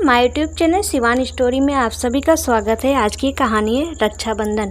My YouTube channel Shivani story में आप सभी का स्वागत है। आज की कहानी है रक्षाबंधन।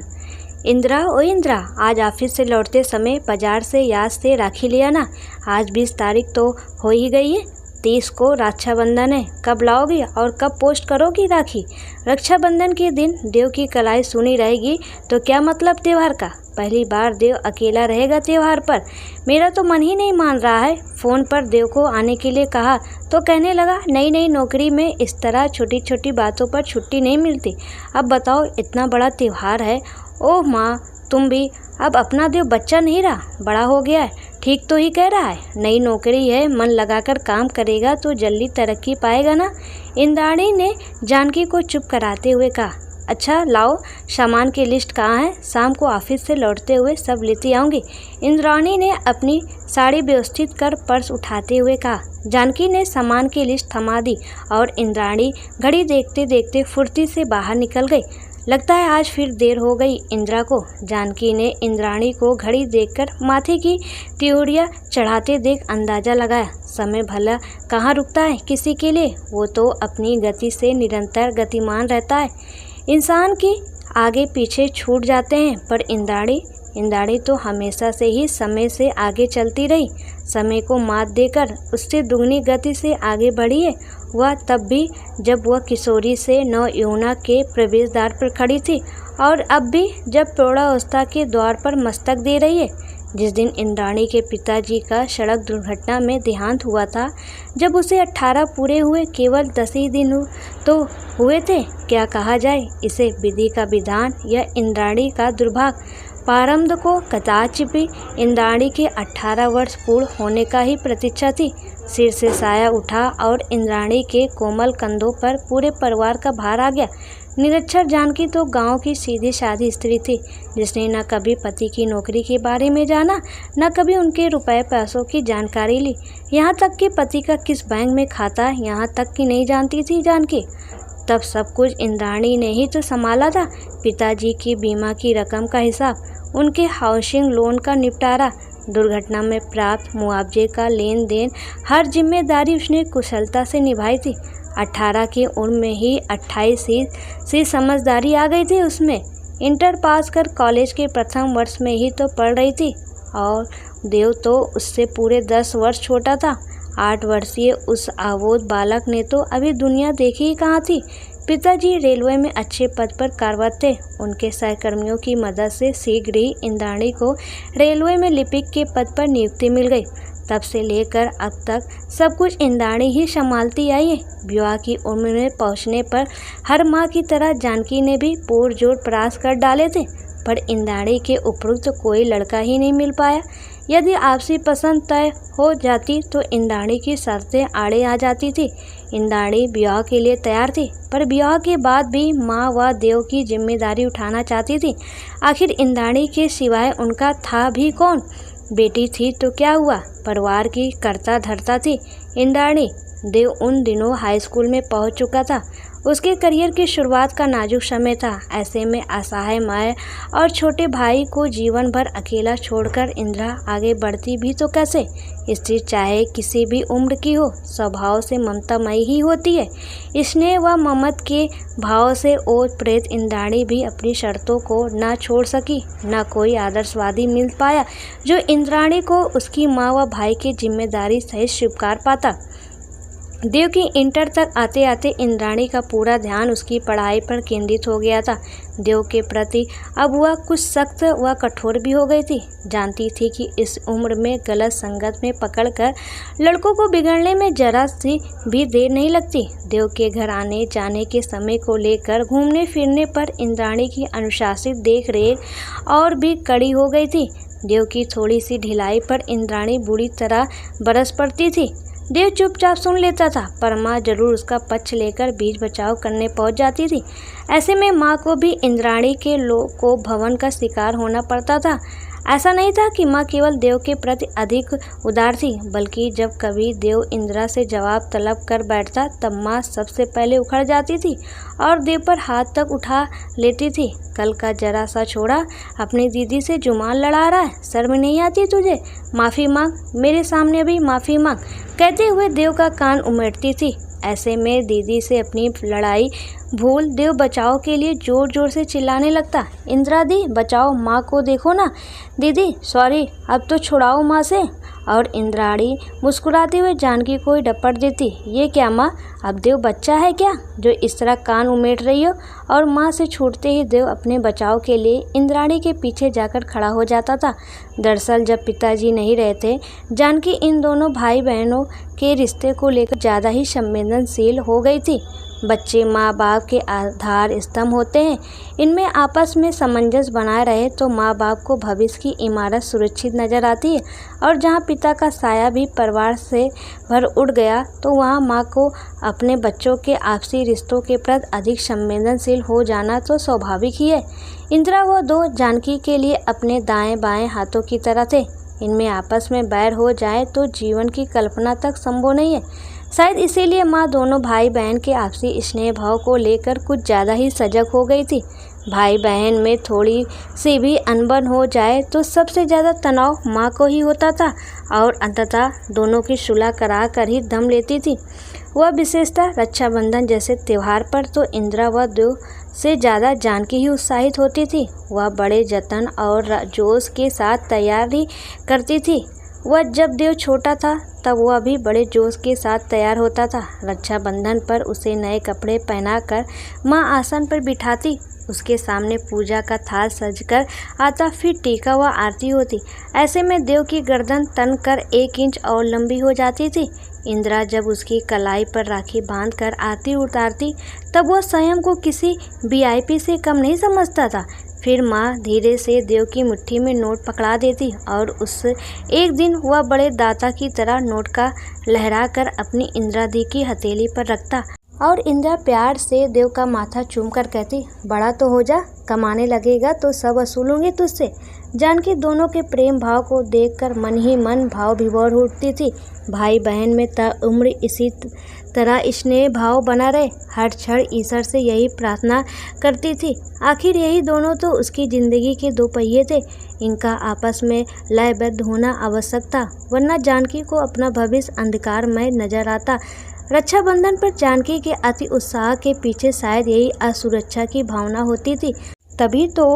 इंदिरा, ओ इंदिरा, आज ऑफिस से लौटते समय बाजार से याद से राखी ले आना। आज 20 तारीख तो हो ही गई है, 30 को रक्षाबंधन है। कब लाओगी और कब पोस्ट करोगी राखी? रक्षाबंधन के दिन देव की कलाई सुनी रहेगी तो क्या मतलब त्योहार का? पहली बार देव अकेला रहेगा त्योहार पर। मेरा तो मन ही नहीं मान रहा है। फ़ोन पर देव को आने के लिए कहा तो कहने लगा नई नई नौकरी में इस तरह छोटी छोटी बातों पर छुट्टी नहीं मिलती। अब बताओ, इतना बड़ा त्योहार है। ओह माँ, तुम भी। अब अपना देव बच्चा नहीं रहा, बड़ा हो गया है। ठीक तो ही कह रहा है। नई नौकरी है, मन लगाकर काम करेगा तो जल्दी तरक्की पाएगा ना। इंद्राणी ने जानकी को चुप कराते हुए कहा, अच्छा लाओ, सामान की लिस्ट कहाँ है? शाम को ऑफिस से लौटते हुए सब लेती आऊँगी। इंद्राणी ने अपनी साड़ी व्यवस्थित कर पर्स उठाते हुए कहा। जानकी ने सामान की लिस्ट थमा दी और इंद्राणी घड़ी देखते देखते फुर्ती से बाहर निकल गई। लगता है आज फिर देर हो गई इंदिरा को। जानकी ने इंद्राणी को घड़ी देखकर माथे की त्योरियाँ चढ़ाते देख अंदाज़ा लगाया। समय भला कहाँ रुकता है किसी के लिए, वो तो अपनी गति से निरंतर गतिमान रहता है। इंसान के आगे पीछे छूट जाते हैं, पर इंद्राणी तो हमेशा से ही समय से आगे चलती रही। समय को मात देकर उससे दुगनी गति से आगे बढ़ी है। वह तब भी जब वह किशोरी से नवयौवना के प्रवेश द्वार पर खड़ी थी, और अब भी जब प्रौढ़ावस्था के द्वार पर मस्तक दे रही है। जिस दिन इंद्राणी के पिताजी का सड़क दुर्घटना में देहांत हुआ था, जब उसे 18 पूरे हुए, केवल 10 ही दिन तो हुए थे। क्या कहा जाए इसे, विधि का विधान या इंद्राणी का दुर्भाग्य। प्रारब्ध को कदाचित भी इंद्राणी के 18 वर्ष पूर्ण होने का ही प्रतीक्षा थी। सिर से साया उठा और इंद्राणी के कोमल कंधों पर पूरे परिवार का भार आ गया। निरक्षर जानकी तो गांव की सीधी सादी स्त्री थी, जिसने न कभी पति की नौकरी के बारे में जाना, न कभी उनके रुपए पैसों की जानकारी ली। यहाँ तक कि पति का किस बैंक में खाता, यहाँ तक कि नहीं जानती थी जानकी। तब सब कुछ इंद्राणी ने ही तो संभाला था। पिताजी की बीमा की रकम का हिसाब, उनके हाउसिंग लोन का निपटारा, दुर्घटना में प्राप्त मुआवजे का लेन देन, हर जिम्मेदारी उसने कुशलता से निभाई थी। 18 की उम्र में ही 28 सी समझदारी आ गई थी उसमें। इंटर पास कर कॉलेज के प्रथम वर्ष में ही तो पढ़ रही थी, और देव तो उससे पूरे 10 वर्ष छोटा था। 8 वर्षीय उस अबोध बालक ने तो अभी दुनिया देखी ही कहाँ थी। पिताजी रेलवे में अच्छे पद पर कार्यरत थे। उनके सहकर्मियों की मदद से शीघ्र ही इंद्राणी को रेलवे में लिपिक के पद पर नियुक्ति मिल गई। तब से लेकर अब तक सब कुछ इंद्राणी ही संभालती आई है। विवाह की उम्र में पहुंचने पर हर माँ की तरह जानकी ने भी पुरजोर प्रयास कर डाले थे, पर इंद्राणी के उपयुक्त कोई लड़का ही नहीं मिल पाया। यदि आपसी पसंद तय हो जाती तो इंद्राणी की शर्तें आड़े आ जाती थी। इंद्राणी विवाह के लिए तैयार थी, पर विवाह के बाद भी माँ व देव की जिम्मेदारी उठाना चाहती थी। आखिर इंद्राणी के सिवाय उनका था भी कौन? बेटी थी तो क्या हुआ, परिवार की कर्ता धर्ता थी इंद्राणी। देव उन दिनों हाई स्कूल में पहुंच चुका था। उसके करियर की शुरुआत का नाजुक समय था। ऐसे में असहाय माँ और छोटे भाई को जीवन भर अकेला छोड़कर इंदिरा आगे बढ़ती भी तो कैसे? स्त्री चाहे किसी भी उम्र की हो, स्वभाव से ममतामयी ही होती है। स्नेह व ममता के भाव से ओत प्रेत इंद्राणी भी अपनी शर्तों को न छोड़ सकी। न कोई आदर्शवादी मिल पाया जो इंद्राणी को उसकी माँ व भाई की जिम्मेदारी सहित स्वीकार पाता। देव की इंटर तक आते आते इंद्राणी का पूरा ध्यान उसकी पढ़ाई पर केंद्रित हो गया था। देव के प्रति अब वह कुछ सख्त व कठोर भी हो गई थी। जानती थी कि इस उम्र में गलत संगत में पकड़कर लड़कों को बिगड़ने में जरा सी भी देर नहीं लगती। देव के घर आने जाने के समय को लेकर घूमने फिरने पर इंद्राणी की अनुशासित देख रेख और भी कड़ी हो गई थी। देव की थोड़ी सी ढिलाई पर इंद्राणी बुरी तरह बरस पड़ती थी। देव चुपचाप सुन लेता था, पर माँ जरूर उसका पक्ष लेकर बीच बचाव करने पहुंच जाती थी। ऐसे में माँ को भी इंद्राणी के को भवन का शिकार होना पड़ता था। ऐसा नहीं था कि माँ केवल देव के प्रति अधिक उदार थी, बल्कि जब कभी देव इंदिरा से जवाब तलब कर बैठता तब माँ सबसे पहले उखड़ जाती थी और देव पर हाथ तक उठा लेती थी। कल का जरा सा छोड़ा, अपनी दीदी से जुबान लड़ा रहा है, शर्म नहीं आती तुझे? माफ़ी मांग, मेरे सामने भी माफ़ी मांग। कहते हुए देव का कान उमेटती थी। ऐसे में दीदी से अपनी लड़ाई भूल देव बचाओ के लिए जोर जोर से चिल्लाने लगता, इंदिरा दी बचाओ, माँ को देखो ना। दीदी सॉरी, अब तो छुड़ाओ माँ से। और इंद्राणी मुस्कुराते हुए जानकी को ही डपट देती, ये क्या माँ, अब देव बच्चा है क्या जो इस तरह कान उमेट रही हो। और माँ से छूटते ही देव अपने बचाव के लिए इंद्राणी के पीछे जाकर खड़ा हो जाता था। दरअसल जब पिताजी नहीं रहते, जानकी इन दोनों भाई बहनों के रिश्ते को लेकर ज़्यादा ही संवेदनशील हो गई थी। बच्चे माँ बाप के आधार स्तंभ होते हैं। इनमें आपस में सामंजस्य बनाए रहे तो माँ बाप को भविष्य की इमारत सुरक्षित नजर आती है। और जहाँ पिता का साया भी परिवार से भर उड़ गया तो वहाँ माँ को अपने बच्चों के आपसी रिश्तों के प्रति अधिक संवेदनशील हो जाना तो स्वाभाविक ही है। इंदिरा व दो जानकी के लिए अपने दाएं बाएं हाथों की तरह थे। इनमें आपस में बैर हो जाए तो जीवन की कल्पना तक संभव नहीं है। शायद इसीलिए माँ दोनों भाई बहन के आपसी स्नेह भाव को लेकर कुछ ज़्यादा ही सजग हो गई थी। भाई बहन में थोड़ी सी भी अनबन हो जाए तो सबसे ज़्यादा तनाव माँ को ही होता था और अंततः दोनों की सुलह करा कर ही दम लेती थी। वह विशेषतः रक्षाबंधन जैसे त्यौहार पर तो इंदिरा व देव से ज़्यादा जानकी ही उत्साहित होती थी। वह बड़े जतन और जोश के साथ तैयारी करती थी। वह जब देव छोटा था तब वह भी बड़े जोश के साथ तैयार होता था। रक्षाबंधन पर उसे नए कपड़े पहनाकर माँ आसन पर बिठाती, उसके सामने पूजा का थाल सजकर आता, फिर टीका व आरती होती। ऐसे में देव की गर्दन तन कर 1 इंच और लंबी हो जाती थी। इंदिरा जब उसकी कलाई पर राखी बांधकर आरती उतारती तब वह स्वयं को किसी वीआईपी से कम नहीं समझता था। फिर माँ धीरे से देव की मुट्ठी में नोट पकड़ा देती और उस एक दिन वह बड़े दाता की तरह नोट का लहरा कर अपनी इंदिरा दी की हथेली पर रखता और इंदिरा प्यार से देव का माथा चूम कर कहती, बड़ा तो हो जा, कमाने लगेगा तो सब वसूलूंगी तुझसे। जानकी दोनों के प्रेम भाव को देखकर मन ही मन भाव विभोर उठती थी। भाई बहन में उम्र इसी तरह स्नेह भाव बना रहे, हर क्षण ईश्वर से यही प्रार्थना करती थी। आखिर यही दोनों तो उसकी जिंदगी के 2 पहिए थे। इनका आपस में लयबद्ध होना आवश्यक था, वरना जानकी को अपना भविष्य अंधकारमय नजर आता। रक्षाबंधन पर जानकी के अति उत्साह के पीछे शायद यही असुरक्षा की भावना होती थी। तभी तो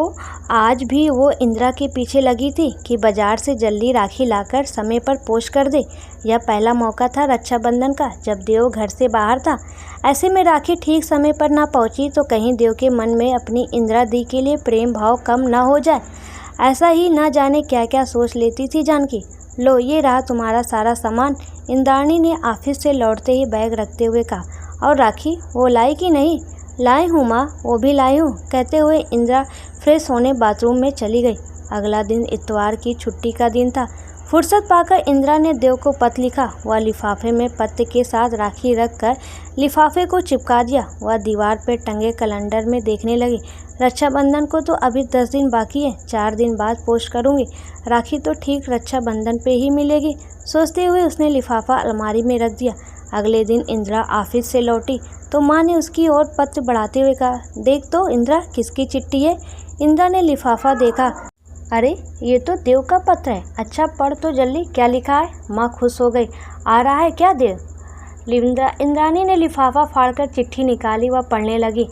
आज भी वो इंदिरा के पीछे लगी थी कि बाजार से जल्दी राखी लाकर समय पर पोस्ट कर दे। यह पहला मौका था रक्षाबंधन का जब देव घर से बाहर था। ऐसे में राखी ठीक समय पर ना पहुंची तो कहीं देव के मन में अपनी इंदिरा दी के लिए प्रेम भाव कम ना हो जाए। ऐसा ही ना जाने क्या क्या सोच लेती थी जानकी। लो, ये रहा तुम्हारा सारा सामान, इंद्राणी ने ऑफिस से लौटते ही बैग रखते हुए कहा। और राखी वो लाई कि नहीं? लाई हूँ माँ, वो भी लाई हूँ, कहते हुए इंदिरा फ्रेश होने बाथरूम में चली गई। अगला दिन इतवार की छुट्टी का दिन था। फुर्सत पाकर इंदिरा ने देव को पत्र लिखा। वह लिफाफे में पत्र के साथ राखी रखकर लिफाफे को चिपका दिया। वह दीवार पर टंगे कैलेंडर में देखने लगी। रक्षाबंधन को तो अभी 10 दिन बाकी है, 4 दिन बाद पोस्ट करूंगी। राखी तो ठीक रक्षाबंधन पे ही मिलेगी, सोचते हुए उसने लिफाफा अलमारी में रख दिया। अगले दिन इंदिरा ऑफिस से लौटी तो माँ ने उसकी ओर पत्र बढ़ाते हुए कहा, देख तो इंदिरा, किसकी चिट्ठी है? इंदिरा ने लिफाफा देखा। अरे ये तो देव का पत्र है। अच्छा पढ़ तो जल्दी, क्या लिखा है? माँ खुश हो गई। आ रहा है क्या देव? इंद्राणी ने लिफाफा फाड़कर चिट्ठी निकाली व पढ़ने लगी।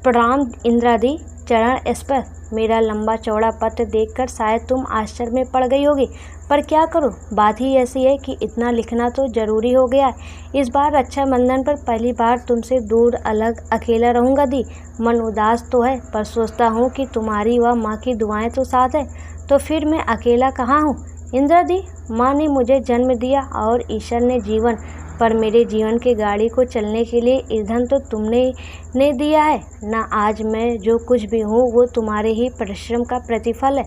प्रणाम इंदिरा दी, चरण स्पर्श। मेरा लंबा चौड़ा पत्र देखकर शायद तुम आश्चर्य में पड़ गई होगी, पर क्या करूं, बात ही ऐसी है कि इतना लिखना तो जरूरी हो गया है। इस बार रक्षाबंधन पर पहली बार तुमसे दूर अलग अकेला रहूंगा दी। मन उदास तो है, पर सोचता हूँ कि तुम्हारी व माँ की दुआएं तो साथ है, तो फिर मैं अकेला कहाँ हूँ। इंदिरा दी, माँ ने मुझे जन्म दिया और ईश्वर ने जीवन, पर मेरे जीवन की गाड़ी को चलने के लिए ईंधन तो तुमने दिया है ना। आज मैं जो कुछ भी हूँ वो तुम्हारे ही परिश्रम का प्रतिफल है।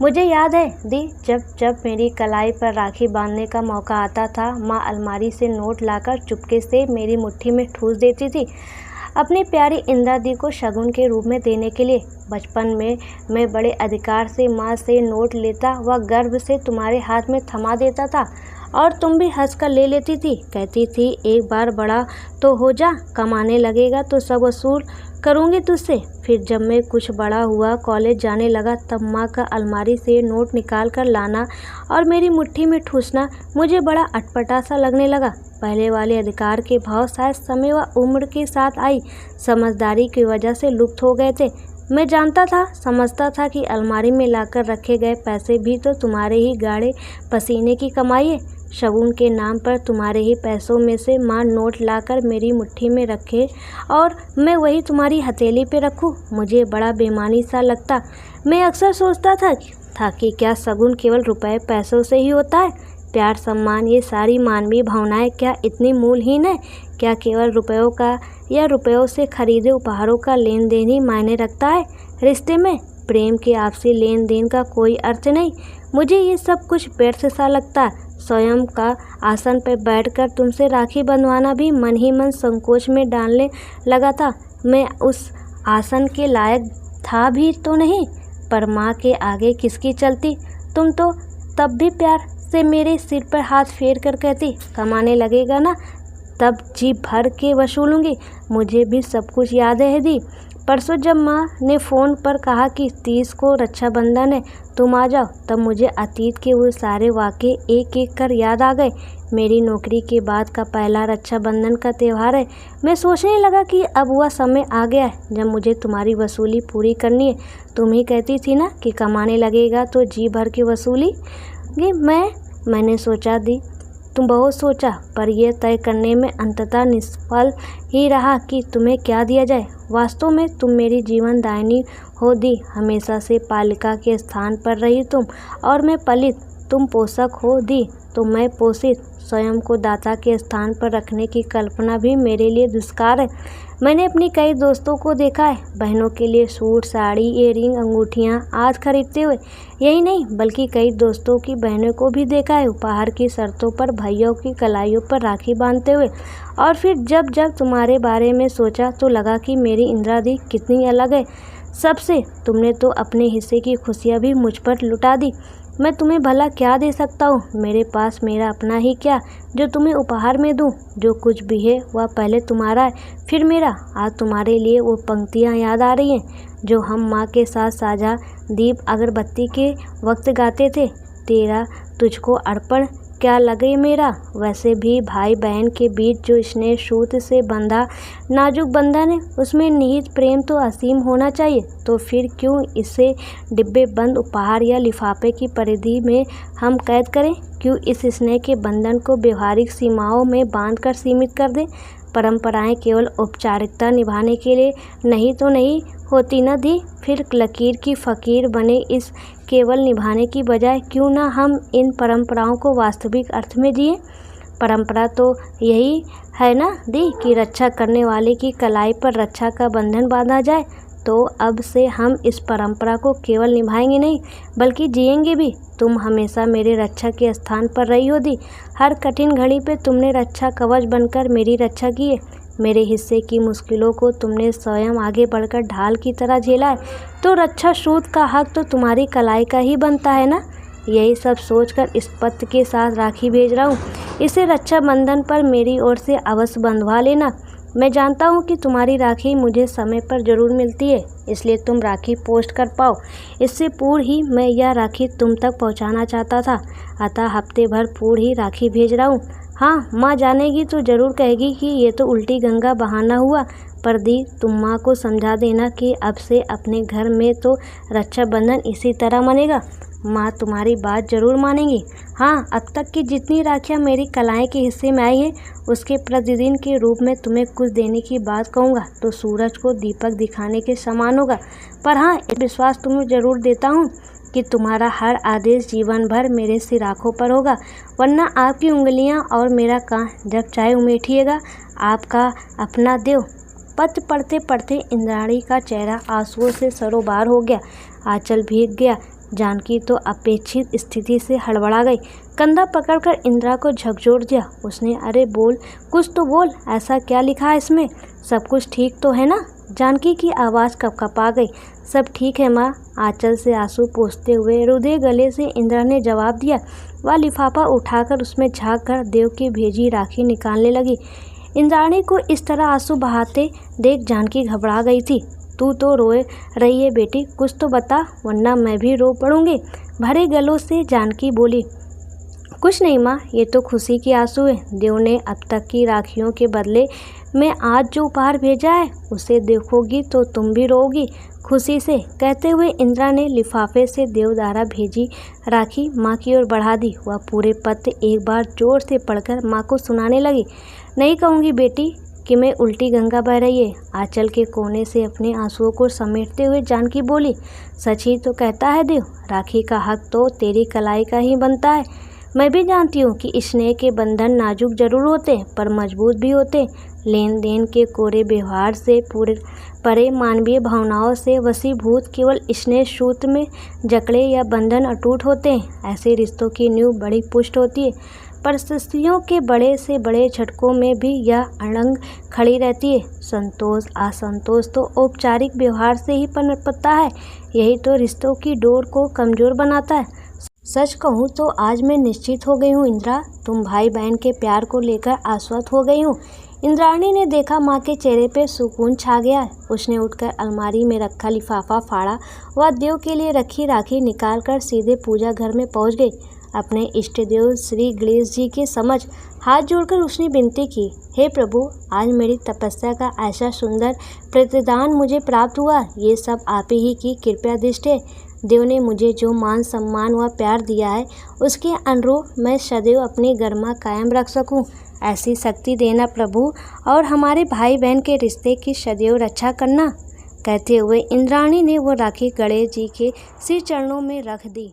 मुझे याद है दी, जब मेरी कलाई पर राखी बांधने का मौका आता था, माँ अलमारी से नोट लाकर चुपके से मेरी मुट्ठी में ठूस देती थी, अपनी प्यारी इंदिरा दी को शगुन के रूप में देने के लिए। बचपन में मैं बड़े अधिकार से माँ से नोट लेता व गर्व से तुम्हारे हाथ में थमा देता था। और तुम भी हंस कर ले लेती थी। कहती थी एक बार बड़ा तो हो जा, कमाने लगेगा तो सब वसूल करूँगी तुझसे। फिर जब मैं कुछ बड़ा हुआ, कॉलेज जाने लगा, तब माँ का अलमारी से नोट निकाल कर लाना और मेरी मुट्ठी में ठूसना मुझे बड़ा अटपटा सा लगने लगा। पहले वाले अधिकार के भाव शायद समय व उम्र के साथ आई समझदारी की वजह से लुप्त हो गए थे। मैं जानता था, समझता था कि अलमारी में लाकर रखे गए पैसे भी तो तुम्हारे ही गाढ़े पसीने की कमाई है। शगुन के नाम पर तुम्हारे ही पैसों में से माँ नोट लाकर मेरी मुट्ठी में रखे और मैं वही तुम्हारी हथेली पे रखूं, मुझे बड़ा बेईमानी सा लगता। मैं अक्सर सोचता था कि क्या शगुन केवल रुपए पैसों से ही होता है? प्यार, सम्मान, ये सारी मानवीय भावनाएं क्या इतनी मूलहीन है? क्या केवल रुपयों का या रुपयों से खरीदे उपहारों का लेन देन ही मायने रखता है? रिश्ते में प्रेम के आपसी लेन देन का कोई अर्थ नहीं। मुझे ये सब कुछ व्यर्थ सा लगता है। स्वयं का आसन पर बैठकर तुमसे राखी बंधवाना भी मन ही मन संकोच में डालने लगा था। मैं उस आसन के लायक था भी तो नहीं, पर माँ के आगे किसकी चलती? तुम तो तब भी प्यार से मेरे सिर पर हाथ फेर कर कहती, कमाने लगेगा ना, तब जी भर के वसूलूंगी। मुझे भी सब कुछ याद है दी। परसों जब माँ ने फ़ोन पर कहा कि 30 को रक्षाबंधन है, तुम आ जाओ, तब मुझे अतीत के वो सारे वाक़े एक एक कर याद आ गए। मेरी नौकरी के बाद का पहला रक्षाबंधन का त्यौहार है। मैं सोचने लगा कि अब वह समय आ गया है जब मुझे तुम्हारी वसूली पूरी करनी है। तुम ही कहती थी ना कि कमाने लगेगा तो जी भर के वसूली। मैंने सोचा दी, तुम बहुत सोचा, पर यह तय करने में अंततः निष्फल ही रहा कि तुम्हें क्या दिया जाए। वास्तव में तुम मेरी जीवन दायिनी हो दी। हमेशा से पालिका के स्थान पर रही तुम, और मैं पलित, तुम पोषक हो दी तो मैं पोषित। स्वयं को दाता के स्थान पर रखने की कल्पना भी मेरे लिए दुष्कार है। मैंने अपनी कई दोस्तों को देखा है बहनों के लिए सूट, साड़ी, इयररिंग, अंगूठियाँ आज खरीदते हुए। यही नहीं, बल्कि कई दोस्तों की बहनों को भी देखा है उपहार की शर्तों पर भैयों की कलाइयों पर राखी बांधते हुए। और फिर जब जब तुम्हारे बारे में सोचा तो लगा कि मेरी इंदिरा दी कितनी अलग है सबसे। तुमने तो अपने हिस्से की खुशियाँ भी मुझ पर लुटा दी। मैं तुम्हें भला क्या दे सकता हूँ? मेरे पास मेरा अपना ही क्या जो तुम्हें उपहार में दूँ? जो कुछ भी है वह पहले तुम्हारा है, फिर मेरा। आज तुम्हारे लिए वो पंक्तियाँ याद आ रही हैं जो हम माँ के साथ साझा दीप अगरबत्ती के वक्त गाते थे। तेरा तुझको अर्पण क्या लगे मेरा। वैसे भी भाई बहन के बीच जो स्नेह सूत्र से बंधा नाजुक बंधन है, उसमें निहित प्रेम तो असीम होना चाहिए। तो फिर क्यों इसे डिब्बे बंद उपहार या लिफाफे की परिधि में हम कैद करें? क्यों इस स्नेह के बंधन को व्यवहारिक सीमाओं में बांधकर सीमित कर दें? परंपराएं केवल औपचारिकता निभाने के लिए नहीं तो नहीं होती न दी। फिर लकीर की फ़कीर बने इस केवल निभाने की बजाय क्यों ना हम इन परंपराओं को वास्तविक अर्थ में जिए? परंपरा तो यही है ना दी कि रक्षा करने वाले की कलाई पर रक्षा का बंधन बांधा जाए। तो अब से हम इस परंपरा को केवल निभाएंगे नहीं, बल्कि जिएंगे भी। तुम हमेशा मेरे रक्षा के स्थान पर रही हो दी। हर कठिन घड़ी पे तुमने रक्षा कवच बनकर मेरी रक्षा की है। मेरे हिस्से की मुश्किलों को तुमने स्वयं आगे बढ़कर ढाल की तरह झेला है। तो रक्षा सूत्र का हक तो तुम्हारी कलाई का ही बनता है ना। यही सब सोचकर इस पत्र के साथ राखी भेज रहा हूँ। इसे रक्षाबंधन पर मेरी ओर से अवश्य बंधवा लेना। मैं जानता हूँ कि तुम्हारी राखी मुझे समय पर ज़रूर मिलती है, इसलिए तुम राखी पोस्ट कर पाओ। इससे पूर्व ही मैं यह राखी तुम तक पहुँचाना चाहता था, अतः हफ्ते भर पूर्व ही राखी भेज रहा हूँ। हाँ, माँ जानेगी तो ज़रूर कहेगी कि ये तो उल्टी गंगा बहाना हुआ। पर दी, तुम माँ को समझा देना कि अब से अपने घर में तो रक्षाबंधन इसी तरह मनेगा। माँ तुम्हारी बात ज़रूर मानेंगी। हाँ, अब तक की जितनी राखियाँ मेरी कलाई के हिस्से में आई हैं, उसके प्रतिदिन के रूप में तुम्हें कुछ देने की बात कहूँगा तो सूरज को दीपक दिखाने के समान होगा। पर हाँ, एक विश्वास तुम्हें ज़रूर देता हूँ कि तुम्हारा हर आदेश जीवन भर मेरे सिर आँखों पर होगा, वरना आपकी उंगलियाँ और मेरा कान जब चाहे उमेठिएगा। आपका अपना देव। पत्र पढ़ते पढ़ते इंद्राणी का चेहरा आंसुओं से सरोबार हो गया। आंचल भीग गया। जानकी तो अपेक्षित स्थिति से हड़बड़ा गई। कंधा पकड़कर इंदिरा को झकझोर दिया उसने। अरे बोल, कुछ तो बोल, ऐसा क्या लिखा है इसमें? सब कुछ ठीक तो है ना? जानकी की आवाज़ कँपकपा गई। सब ठीक है माँ, आंचल से आंसू पोंछते हुए रुधे गले से इंदिरा ने जवाब दिया। वह लिफाफा उठाकर उसमें झाँक कर देव की भेजी राखी निकालने लगी। इंद्राणी को इस तरह आंसू बहाते देख जानकी घबरा गई थी। तू तो रोए रही है बेटी, कुछ तो बता, वरना मैं भी रो पड़ूंगी। भरे गलों से जानकी बोली। कुछ नहीं माँ, ये तो खुशी की आंसू है। देव ने अब तक की राखियों के बदले में आज जो उपहार भेजा है उसे देखोगी तो तुम भी रोओगी खुशी से। कहते हुए इंदिरा ने लिफाफे से देव द्वारा भेजी राखी माँ की ओर बढ़ा दी। वह पूरे पत्र एक बार जोर से पढ़कर माँ को सुनाने लगी। नहीं कहूँगी बेटी कि मैं उल्टी गंगा बह रही है। आंचल के कोने से अपने आंसुओं को समेटते हुए जानकी बोली। सच ही तो कहता है देव, राखी का हक तो तेरी कलाई का ही बनता है। मैं भी जानती हूँ कि स्नेह के बंधन नाजुक जरूर होते पर मजबूत भी होते। लेन देन के कोरे व्यवहार से परे मानवीय भावनाओं से वशीभूत केवल स्नेह सूत्र में जकड़े या बंधन अटूट होते हैं। ऐसे रिश्तों की नींव बड़ी पुष्ट होती है। परिस्थितियों के बड़े से बड़े झटकों में भी यह अड़ंग खड़ी रहती है। संतोष असंतोष तो औपचारिक व्यवहार से ही पनपता है। यही तो रिश्तों की डोर को कमज़ोर बनाता है। सच कहूँ तो आज मैं निश्चित हो गई हूँ इंदिरा, तुम भाई बहन के प्यार को लेकर आश्वस्त हो गई हूँ। इंद्राणी ने देखा माँ के चेहरे पे सुकून छा गया है। उसने उठकर अलमारी में रखा लिफाफा फाड़ा। वह देव के लिए रखी राखी निकालकर सीधे पूजा घर में पहुँच गई। अपने इष्ट देव श्री गणेश जी के समझ हाथ जोड़कर उसने विनती की। हे प्रभु, आज मेरी तपस्या का ऐसा सुंदर प्रतिदान मुझे प्राप्त हुआ। ये सब आप ही की कृपा दृष्टि है। देव ने मुझे जो मान सम्मान व प्यार दिया है उसके अनुरूप मैं सदैव अपनी गरिमा कायम रख सकूं। ऐसी शक्ति देना प्रभु, और हमारे भाई बहन के रिश्ते की सदैव रक्षा करना। कहते हुए इंद्राणी ने वो राखी गणेश जी के श्री चरणों में रख दी।